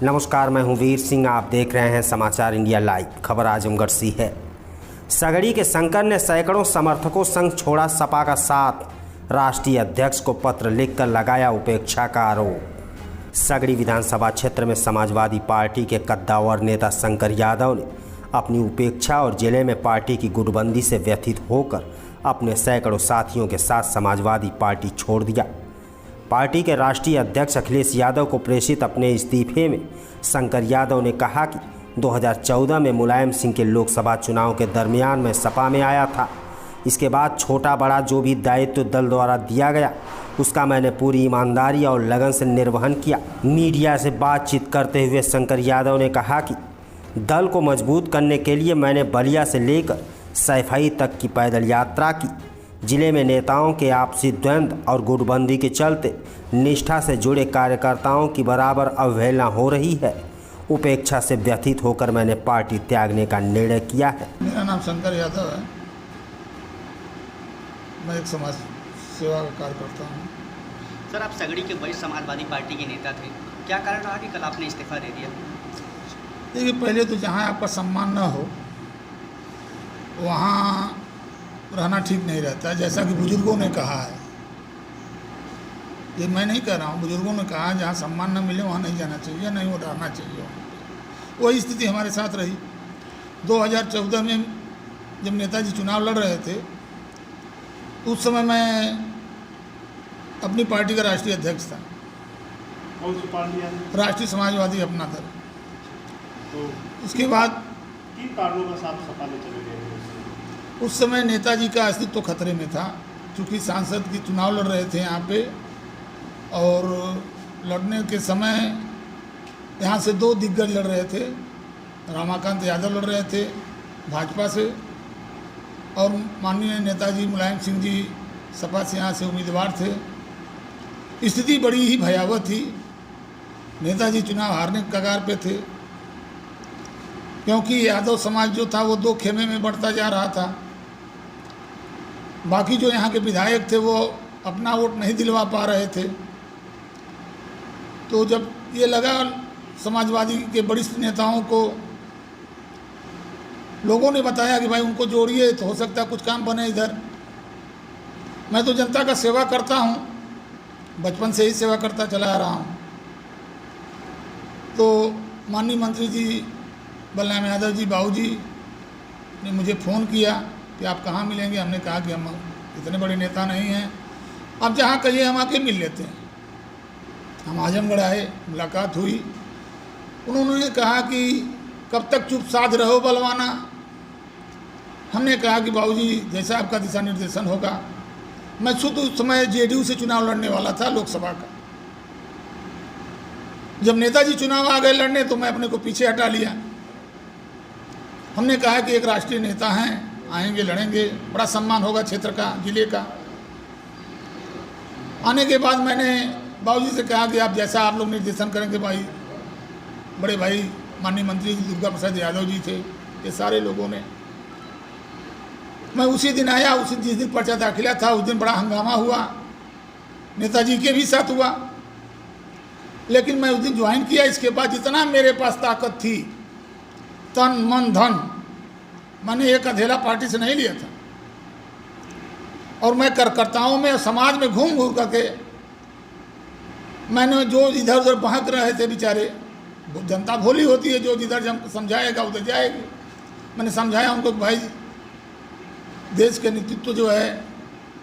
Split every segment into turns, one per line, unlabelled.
नमस्कार, मैं हूं वीर सिंह। आप देख रहे हैं समाचार इंडिया लाइव। खबर आजमगढ़ से है। सगड़ी के शंकर ने सैकड़ों समर्थकों संग छोड़ा सपा का साथ। राष्ट्रीय अध्यक्ष को पत्र लिखकर लगाया उपेक्षा का आरोप। सगड़ी विधानसभा क्षेत्र में समाजवादी पार्टी के कद्दावर नेता शंकर यादव ने अपनी उपेक्षा और जिले में पार्टी की गुटबंदी से व्यथित होकर अपने सैकड़ों साथियों के साथ समाजवादी पार्टी छोड़ दिया। पार्टी के राष्ट्रीय अध्यक्ष अखिलेश यादव को प्रेषित अपने इस्तीफे में शंकर यादव ने कहा कि 2014 में मुलायम सिंह के लोकसभा चुनाव के दरमियान मैं सपा में आया था। इसके बाद छोटा बड़ा जो भी दायित्व दल द्वारा दिया गया उसका मैंने पूरी ईमानदारी और लगन से निर्वहन किया। मीडिया से बातचीत करते हुए शंकर यादव ने कहा कि दल को मजबूत करने के लिए मैंने बलिया से लेकर सैफई तक की पैदल यात्रा की। जिले में नेताओं के आपसी द्वंद्व और गुटबंदी के चलते निष्ठा से जुड़े कार्यकर्ताओं की बराबर अवहेलना हो रही है। उपेक्षा से व्यथित होकर मैंने पार्टी त्यागने का निर्णय किया है।
मेरा नाम शंकर यादव है। मैं एक समाज सेवा का कार्य करता हूँ।
सर, आप सगड़ी के वरिष्ठ समाजवादी पार्टी के नेता थे, क्या कारण रहा कि कल आपने इस्तीफा दे दिया?
देखिए, पहले तो जहाँ आपका सम्मान न हो वहाँ रहना ठीक नहीं रहता। जैसा कि बुजुर्गों ने कहा है, ये मैं नहीं कह रहा हूँ, बुजुर्गों ने कहा जहाँ सम्मान न मिले वहाँ नहीं जाना चाहिए, नहीं वो रहना चाहिए। वही स्थिति हमारे साथ रही। 2014 में जब नेताजी चुनाव लड़ रहे थे उस समय मैं अपनी पार्टी का राष्ट्रीय अध्यक्ष था।
कौन सी पार्टी है?
राष्ट्रीय समाजवादी अपना दल।
तो
उसके बाद
किन कारणों का साथ सपा में चले गए?
उस समय नेताजी का अस्तित्व तो खतरे में था, क्योंकि सांसद की चुनाव लड़ रहे थे यहाँ पे, और लड़ने के समय यहाँ से दो दिग्गज लड़ रहे थे। रमाकांत यादव लड़ रहे थे भाजपा से, और माननीय नेताजी मुलायम सिंह जी सपा से यहाँ से उम्मीदवार थे। स्थिति बड़ी ही भयावह थी। नेताजी चुनाव हारने के कगार पे थे, क्योंकि यादव समाज जो था वो दो खेमे में बढ़ता जा रहा था। बाकी जो यहाँ के विधायक थे वो अपना वोट नहीं दिलवा पा रहे थे। तो जब ये लगा समाजवादी के वरिष्ठ नेताओं को, लोगों ने बताया कि भाई उनको जोड़िए तो हो सकता है कुछ काम बने इधर। मैं तो जनता का सेवा करता हूँ, बचपन से ही सेवा करता चला आ रहा हूँ। तो माननीय मंत्री जी बलराम यादव जी, बाबूजी ने मुझे फ़ोन किया कि आप कहाँ मिलेंगे। हमने कहा कि हम इतने बड़े नेता नहीं हैं, आप जहाँ कहिए हम आके मिल लेते हैं। हम आजमगढ़ आए, मुलाकात हुई। उन्होंने कहा कि कब तक चुप साध रहो बलवाना। हमने कहा कि बाबूजी जैसा आपका दिशा निर्देशन होगा। मैं खुद उस समय जेडीयू से चुनाव लड़ने वाला था लोकसभा का। जब नेताजी चुनाव आ गए लड़ने तो मैं अपने को पीछे हटा लिया। हमने कहा कि एक राष्ट्रीय नेता हैं, आएंगे लड़ेंगे, बड़ा सम्मान होगा क्षेत्र का, जिले का। आने के बाद मैंने बाबूजी से कहा कि आप जैसा आप लोग निर्देशन करेंगे। भाई बड़े भाई माननीय मंत्री जी दुर्गा प्रसाद यादव जी थे, ये सारे लोगों ने। मैं उसी दिन आया, उसी जिस दिन पर्चा दाखिला था उस दिन बड़ा हंगामा हुआ, नेताजी के भी साथ हुआ। लेकिन मैं उस दिन ज्वाइन किया। इसके बाद जितना मेरे पास ताकत थी, तन मन धन, मैंने एक अधेला पार्टी से नहीं लिया था। और मैं कार्यकर्ताओं में समाज में घूम घूम करके मैंने जो इधर उधर बहक रहे थे बेचारे, जनता भोली होती है, जो जिधर समझाएगा उधर जाएगी। मैंने समझाया उनको कि भाई देश के नेतृत्व जो है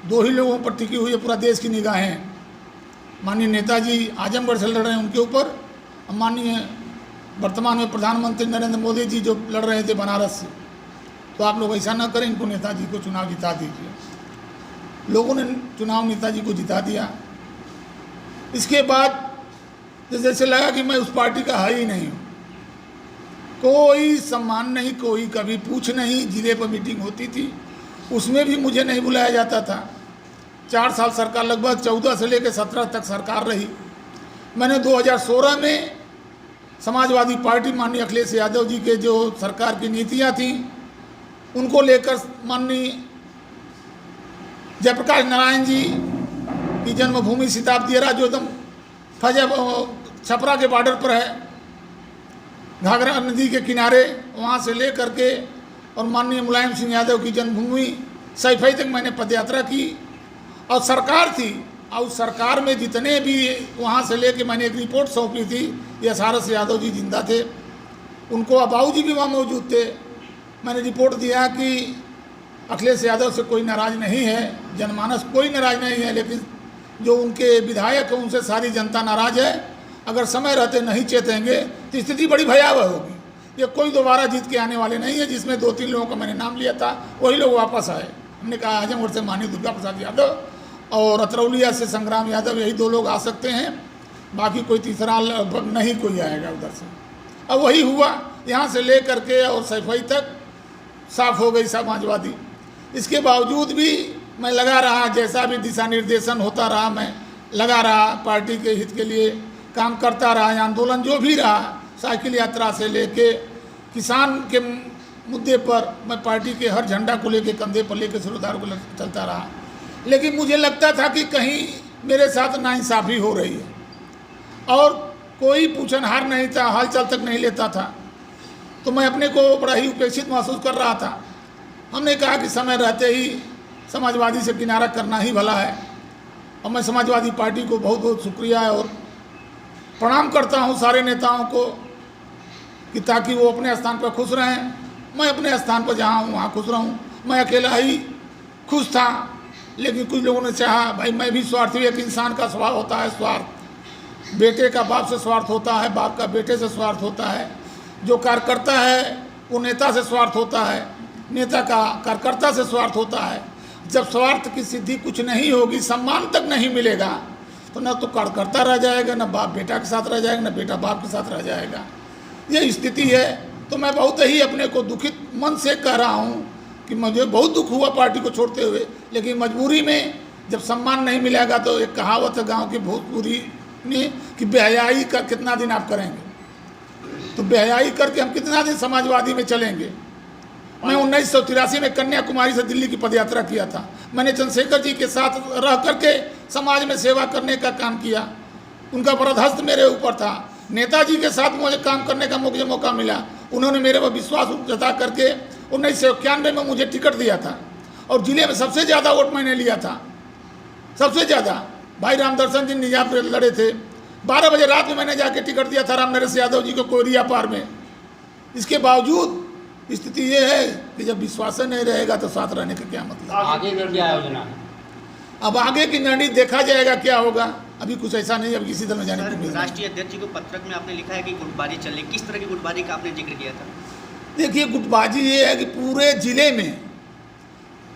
दो ही लोगों पर टिकी हुई है, पूरा देश की निगाहें माननीय नेताजी आजमगढ़ से लड़ रहे हैं उनके ऊपर, माननीय वर्तमान में प्रधानमंत्री नरेंद्र मोदी जी जो लड़ रहे थे बनारस से। तो आप लोग ऐसा ना करें, इनको नेताजी को चुनाव जिता दीजिए। लोगों ने चुनाव नेताजी को जिता दिया। इसके बाद जैसे लगा कि मैं उस पार्टी का है ही नहीं हूँ। कोई सम्मान नहीं, कोई कभी पूछ नहीं। जिले पर मीटिंग होती थी उसमें भी मुझे नहीं बुलाया जाता था। 4 साल सरकार, लगभग 14 से लेकर 17 तक सरकार रही। मैंने 2016 में समाजवादी पार्टी माननीय अखिलेश यादव जी के जो सरकार की नीतियाँ थीं उनको लेकर माननीय जयप्रकाश नारायण जी की जन्मभूमि शताब्दी जो एकदम फैजा छपरा के बॉर्डर पर है, घाघरा नदी के किनारे, वहाँ से ले करके और माननीय मुलायम सिंह यादव की जन्मभूमि सैफई तक मैंने पदयात्रा की। और सरकार थी, और उस सरकार में जितने भी वहाँ से लेके मैंने एक रिपोर्ट सौंपी थी, यशहारस यादव जी जिंदा थे, उनको अबाऊ जी भी वहाँ मौजूद थे। मैंने रिपोर्ट दिया कि अखिलेश यादव से कोई नाराज़ नहीं है, जनमानस कोई नाराज़ नहीं है, लेकिन जो उनके विधायक हैं उनसे सारी जनता नाराज़ है। अगर समय रहते नहीं चेतेंगे तो स्थिति बड़ी भयावह होगी। ये कोई दोबारा जीत के आने वाले नहीं है। जिसमें 2-3 लोगों का मैंने नाम लिया था, वही लोग वापस आए। हमने कहा आजमगढ़ से माननीय दुर्गा प्रसाद यादव और अतरौलिया से संग्राम यादव, यही 2 लोग आ सकते हैं, बाकी कोई तीसरा लगभग नहीं कोई आएगा उधर से। अब वही हुआ, यहाँ से ले करके और सैफई तक साफ हो गई समाजवादी। इसके बावजूद भी मैं लगा रहा, जैसा भी दिशा निर्देशन होता रहा मैं लगा रहा, पार्टी के हित के लिए काम करता रहा। आंदोलन जो भी रहा, साइकिल यात्रा से लेके किसान के मुद्दे पर मैं पार्टी के हर झंडा को लेके कंधे पर लेके सिरोधार को चलता रहा। लेकिन मुझे लगता था कि कहीं मेरे साथ नाइंसाफ़ी हो रही है और कोई पूछनहार नहीं था, हालचाल तक नहीं लेता था। तो मैं अपने को बड़ा ही उपेक्षित महसूस कर रहा था। हमने कहा कि समय रहते ही समाजवादी से किनारा करना ही भला है। और मैं समाजवादी पार्टी को बहुत बहुत शुक्रिया है और प्रणाम करता हूं सारे नेताओं को कि ताकि वो अपने स्थान पर खुश रहें, मैं अपने स्थान पर जहां हूं वहां खुश रहूं। मैं अकेला ही खुश था, लेकिन कुछ लोगों ने चाहा, भाई मैं भी स्वार्थी, एक इंसान का स्वभाव होता है स्वार्थ। बेटे का बाप से स्वार्थ होता है, बाप का बेटे से स्वार्थ होता है। जो कार्यकर्ता है वो नेता से स्वार्थ होता है, नेता का कार्यकर्ता से स्वार्थ होता है। जब स्वार्थ की सिद्धि कुछ नहीं होगी, सम्मान तक नहीं मिलेगा, तो न तो कार्यकर्ता रह जाएगा, न बाप बेटा के साथ रह जाएगा, न बेटा बाप के साथ रह जाएगा। ये स्थिति है। तो मैं बहुत ही अपने को दुखित मन से कह रहा हूँ कि मुझे बहुत दुख हुआ पार्टी को छोड़ते हुए, लेकिन मजबूरी में जब सम्मान नहीं मिलेगा तो एक कहावत है गाँव की भोजपुरी में कि बेहयाई का कितना दिन आप करेंगे। तो बेहयाई करके हम कितना दिन समाजवादी में चलेंगे। मैं 1983 में कन्याकुमारी से दिल्ली की पदयात्रा किया था। मैंने चंद्रशेखर जी के साथ रह करके समाज में सेवा करने का काम किया, उनका बरदहस्त मेरे ऊपर था। नेताजी के साथ मुझे काम करने का मुझे मौका मिला, उन्होंने मेरे पर विश्वास जता करके 1991 में मुझे टिकट दिया था और जिले में सबसे ज़्यादा वोट मैंने लिया था, सबसे ज़्यादा। भाई रामदर्शन जी निजाम पे लड़े थे। 12 बजे रात में मैंने जाके टिकट दिया था रामनरेश यादव जी को कोरिया पार में। इसके बावजूद स्थिति ये है कि जब विश्वास नहीं रहेगा तो साथ रहने का क्या मतलब।
आगे की क्या योजना है?
अब आगे की निर्णय देखा जाएगा क्या होगा। अभी कुछ ऐसा नहीं, अब किसी दल में जाने को मिल।
राष्ट्रीय अध्यक्ष जी को पत्रक में आपने लिखा है कि गुटबाजी चल रही, किस तरह की गुटबाजी का आपने जिक्र किया था?
देखिए, गुटबाजी ये है कि पूरे जिले में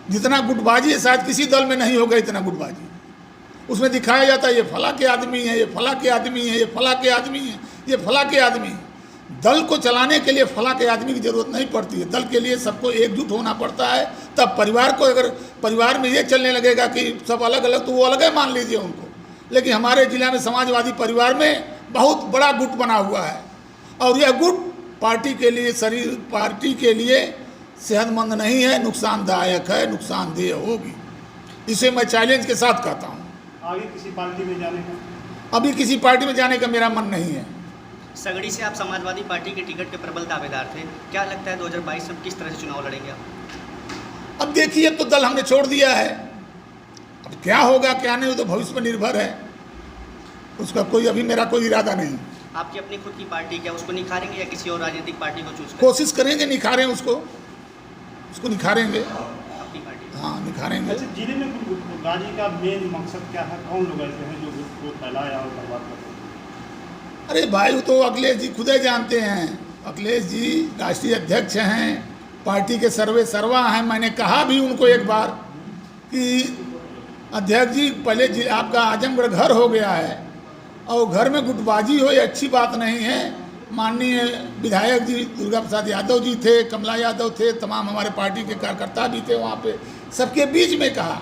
जितना गुटबाजी है शायद किसी दल में नहीं होगा इतना गुटबाजी। उसमें दिखाया जाता है ये फला के आदमी है, ये फला के आदमी है, ये फला के आदमी है, ये फला के आदमी है। दल को चलाने के लिए फला के आदमी की जरूरत नहीं पड़ती है। दल के लिए सबको एकजुट होना पड़ता है। तब परिवार को, अगर परिवार में ये चलने लगेगा कि सब अलग अलग, तो वो अलग है, मान लीजिए उनको। लेकिन हमारे जिला में समाजवादी परिवार में बहुत बड़ा गुट बना हुआ है और यह गुट पार्टी के लिए, शरीर पार्टी के लिए सेहतमंद नहीं है, नुकसानदायक है, नुकसानदेह होगी। इसे मैं चैलेंज के साथ कहता हूँ।
आगे किसी पार्टी में जाने का?
अभी किसी पार्टी में जाने का मेरा मन नहीं है।
सगड़ी से आप समाजवादी पार्टी के टिकट के प्रबल दावेदार थे, क्या लगता है 2022 में किस तरह से चुनाव लड़ेंगे आप?
अब देखिए, तो दल हमने छोड़ दिया है, अब क्या होगा क्या नहीं वो तो भविष्य पर निर्भर है, उसका कोई अभी मेरा कोई इरादा नहीं।
आपकी अपनी खुद की पार्टी, क्या उसको निखारेंगे या किसी और राजनीतिक पार्टी को चूज करेंगे?
कोशिश करेंगे, निखारें उसको निखारेंगे।
अपनी पार्टी?
हाँ, निखारेंगे।
अच्छा, जिले में गुटबाजी का मेन मकसद क्या है? कौन लोग ऐसे हैं जो गुट को फैलाया और बर्बाद करते हैं?
अरे भाई, वो तो अखिलेश जी खुद ही जानते हैं। अखिलेश जी राष्ट्रीय अध्यक्ष हैं, पार्टी के सर्वे सर्वा हैं। मैंने कहा भी उनको एक बार कि अध्यक्ष जी, पहले आपका आजमगढ़ घर हो गया है और घर में गुटबाजी हो, ये अच्छी बात नहीं है। माननीय विधायक जी दुर्गा प्रसाद यादव जी थे, कमला यादव थे, तमाम हमारे पार्टी के कार्यकर्ता भी थे वहाँ पे। सबके बीच में कहा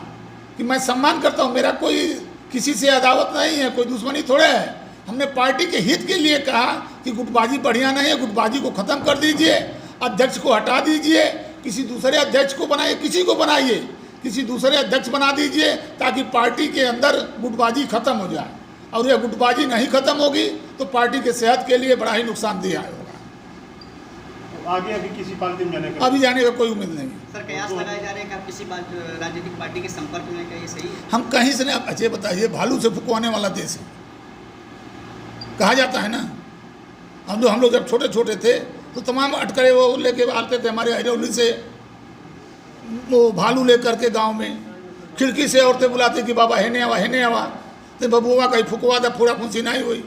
कि मैं सम्मान करता हूँ, मेरा कोई किसी से अदावत नहीं है, कोई दुश्मनी थोड़ा है। हमने पार्टी के हित के लिए कहा कि गुटबाजी बढ़िया नहीं है, गुटबाजी को ख़त्म कर दीजिए, अध्यक्ष को हटा दीजिए, किसी दूसरे अध्यक्ष को बनाइए, किसी को बनाइए, किसी दूसरे अध्यक्ष बना दीजिए, ताकि पार्टी के अंदर गुटबाजी ख़त्म हो जाए। और यह गुटबाजी नहीं ख़त्म होगी तो पार्टी के सेहत के लिए बड़ा ही नुकसानदेह होगा।
तो आगे अभी किसी पार्टी में जाने का
अभी जाने का कोई उम्मीद नहीं है।
सर कयास लगाए जा रहे हैं कि आप किसी राजनीतिक पार्टी के संपर्क में, क्या ये सही है?
हम कहीं से नहीं, आप अच्छे बताइए, भालू से फुकवाने वाला देश है कहा जाता है ना। हम लोग जब छोटे छोटे थे तो तमाम अटकरे वो लेके आते थे हमारे हरौली से, वो भालू लेकर के गांव में खिड़की से औरतें बुलाती कि बाबा हेने आवा, तो बबुआ कहीं फुकवा दा पूरा फुंसी नहीं हुई,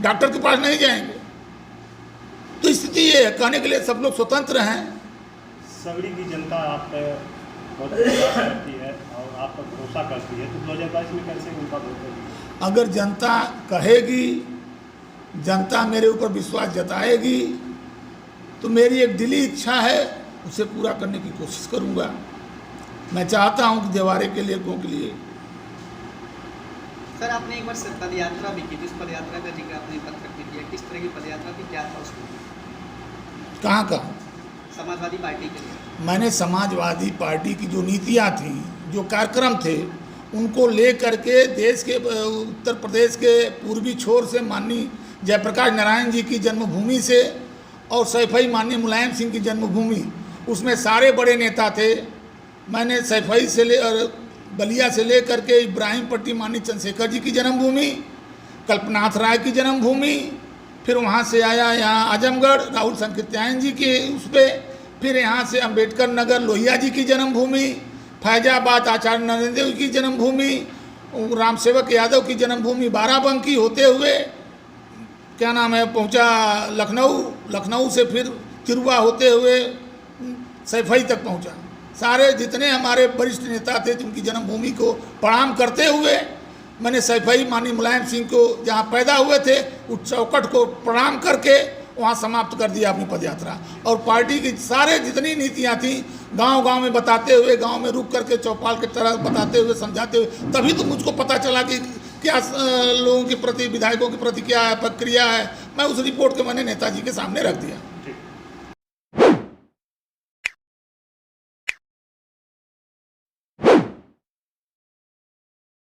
डॉक्टर के पास नहीं जाएंगे। तो स्थिति ये है, कहने के लिए सब लोग स्वतंत्र हैं।
सगड़ी की जनता आप पे बहुत विश्वास करती है और आप पर भरोसा करती है, तो 2022 में कैसे उनका वोट देगी?
अगर जनता कहेगी, जनता मेरे ऊपर विश्वास जताएगी, तो मेरी एक दिली इच्छा है, उसे पूरा करने की कोशिश करूंगा। मैं चाहता हूं कि देवारे के लोगों के लिए।
सर आपने एक बार पद यात्रा भी की थी, उस पद यात्रा का जिक्र आपने पत्र में किया, किस तरह की पद यात्रा थी, क्या था उसमें?
कहाँ का?
समाजवादी पार्टी के लिए।
मैंने समाजवादी पार्टी की जो नीतियाँ थी, जो कार्यक्रम थे, उनको ले करके देश के उत्तर प्रदेश के पूर्वी छोर से माननीय जयप्रकाश नारायण जी की जन्मभूमि से और सैफई माननीय मुलायम सिंह की जन्मभूमि, उसमें सारे बड़े नेता थे। मैंने सैफई से ले और बलिया से ले करके इब्राहिम पट्टी माननीय चंद्रशेखर जी की जन्मभूमि, कल्पनाथ राय की जन्मभूमि, फिर वहाँ से आया यहाँ आजमगढ़ राहुल संकीर्त्यायन जी के उस पर, फिर यहाँ से अंबेडकर नगर लोहिया जी की जन्मभूमि, फैजाबाद आचार्य नरेंद्र देव की जन्मभूमि, राम सेवक यादव की जन्मभूमि बाराबंकी होते हुए क्या नाम है पहुँचा लखनऊ से फिर तिरुआ होते हुए सैफई तक पहुँचा। सारे जितने हमारे वरिष्ठ नेता थे उनकी जन्मभूमि को प्रणाम करते हुए मैंने सैफई माननीय मुलायम सिंह को जहाँ पैदा हुए थे उस चौखट को प्रणाम करके वहाँ समाप्त कर दिया अपनी पदयात्रा। और पार्टी की सारे जितनी नीतियाँ थी गांव-गांव में बताते हुए, गांव में रुक करके चौपाल की तरह बताते हुए, समझाते हुए, तभी तो मुझको पता चला कि क्या लोगों के प्रति, विधायकों के प्रति क्या है प्रक्रिया है। मैं उस रिपोर्ट को मैंने नेताजी के सामने रख दिया।